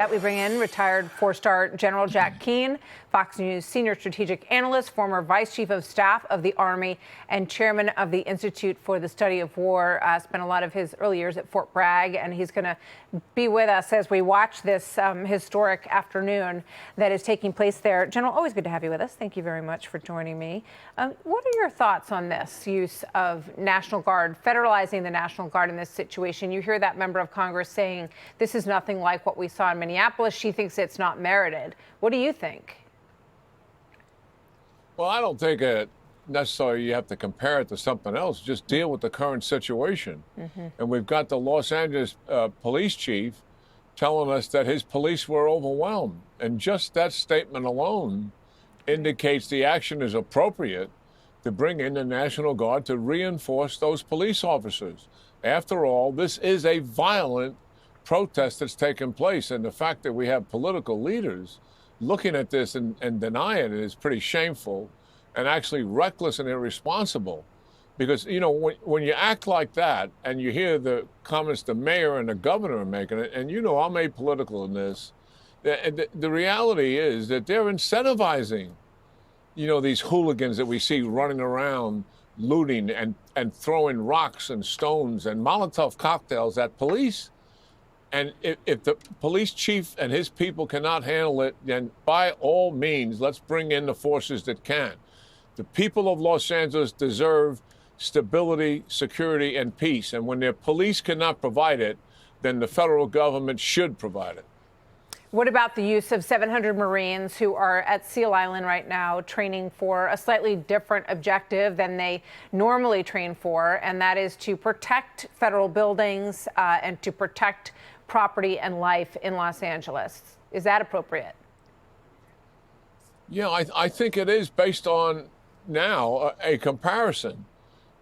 We bring in retired four-star General Jack Keane, Fox News senior strategic analyst, former vice chief of staff of the Army, and chairman of the Institute for the Study of War. Spent a lot of his early years at Fort Bragg, and he's going to be with us as we watch this historic afternoon that is taking place there. General, always good to have you with us. Thank you very much for joining me. What are your thoughts on this use of National Guard, federalizing the National Guard in this situation? You hear that member of Congress saying this is nothing like what we saw in Minneapolis. She thinks it's not merited. What do you think? Well, I don't think necessarily you have to compare it to something else. Just deal with the current situation. And we've got the Los Angeles police chief telling us that his police were overwhelmed. And just that statement alone indicates the action is appropriate to bring in the National Guard to reinforce those police officers. After all, this is a violent protest that's taken place. And the fact that we have political leaders looking at this and denying it is pretty shameful and actually reckless and irresponsible. Because, you know, when you act like that and you hear the comments the mayor and the governor are making it, and you know I'm apolitical in this, the reality is that they're incentivizing, you know, these hooligans that we see running around looting and throwing rocks and stones and Molotov cocktails at police. And if the police chief and his people cannot handle it, then by all means, let's bring in the forces that can. The people of Los Angeles deserve stability, security, and peace. And when their police cannot provide it, then the federal government should provide it. What about the use of 700 Marines who are at Seal Island right now training for a slightly different objective than they normally train for, and that is to protect federal buildings and to protect property and life in Los Angeles? Is that appropriate? Yeah, I think it is based on now a comparison.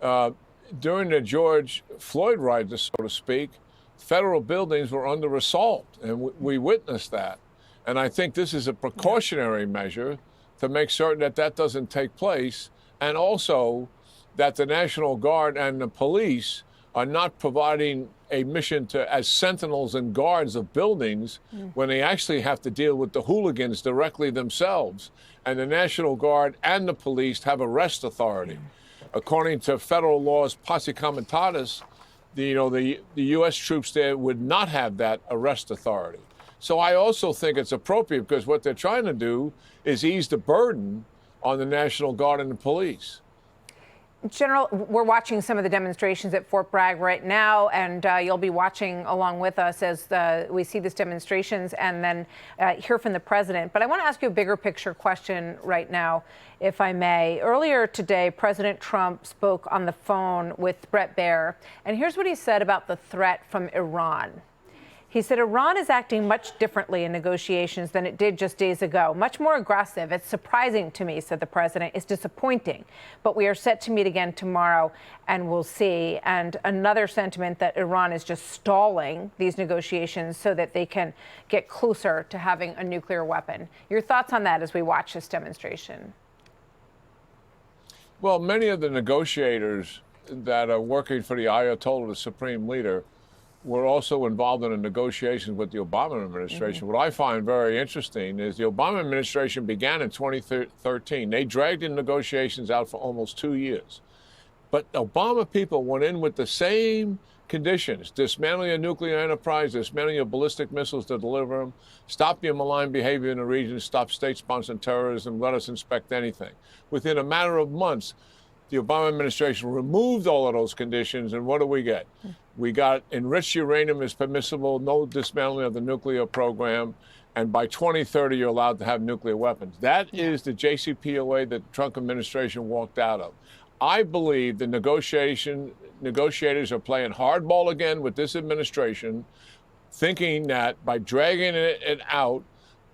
During the George Floyd riots, so to speak, federal buildings were under assault, and we witnessed that. And I think this is a precautionary measure to make certain that that doesn't take place, and also that the National Guard and the police are not providing a mission to as sentinels and guards of buildings when they actually have to deal with the hooligans directly themselves. And the National Guard and the police have arrest authority. According to federal laws, posse comitatus, the U.S. troops there would not have that arrest authority. So I also think it's appropriate because what they're trying to do is ease the burden on the National Guard and the police. General, we're watching some of the demonstrations at Fort Bragg right now, and you'll be watching along with us as we see these demonstrations and then hear from the president. But I want to ask you a bigger picture question right now, if I may. Earlier today, President Trump spoke on the phone with Bret Baier, and here's what he said about the threat from Iran. He said Iran is acting much differently in negotiations than it did just days ago, much more aggressive. It's surprising to me, said the president. It's disappointing, but we are set to meet again tomorrow and we'll see. And another sentiment that Iran is just stalling these negotiations so that they can get closer to having a nuclear weapon. Your thoughts on that as we watch this demonstration? Well, many of the negotiators that are working for the Ayatollah, the supreme leader, were also involved in the negotiations with the Obama administration. What I find very interesting is the Obama administration began in 2013. They dragged the negotiations out for almost 2 years. But Obama people went in with the same conditions: dismantling a nuclear enterprise, dismantling your ballistic missiles to deliver them, stop your malign behavior in the region, stop state-sponsored terrorism, let us inspect anything. Within a matter of months, the Obama administration removed all of those conditions, and what do we get? We got enriched uranium is permissible, no dismantling of the nuclear program, and by 2030 you're allowed to have nuclear weapons. That is the JCPOA that the Trump administration walked out of. I believe the negotiators are playing hardball again with this administration, thinking that by dragging it out,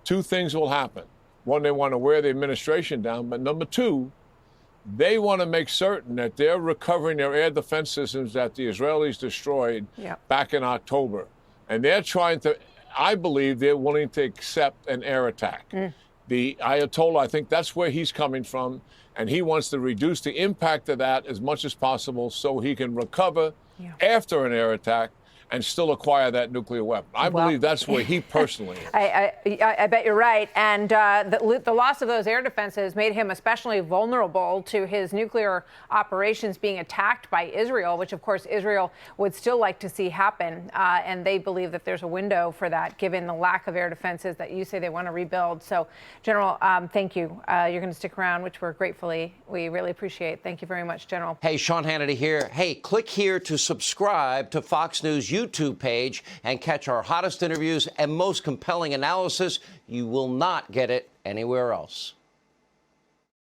two things will happen. One, they want to wear the administration down, but number two, they want to make certain that they're recovering their air defense systems that the Israelis destroyed back in October. And they're trying to, I believe they're willing to accept an air attack. The Ayatollah, I think that's where he's coming from. And he wants to reduce the impact of that as much as possible so he can recover after an air attack and still acquire that nuclear weapon. I believe that's where he personally is. I bet you're right. And the loss of those air defenses made him especially vulnerable to his nuclear operations being attacked by Israel, which, of course, Israel would still like to see happen. And they believe that there's a window for that, given the lack of air defenses that you say they want to rebuild. So, General, thank you. You're going to stick around, which we really appreciate. Thank you very much, General. Hey, Sean Hannity here. Hey, click here to subscribe to Fox News YouTube page and catch our hottest interviews and most compelling analysis. You will not get it anywhere else.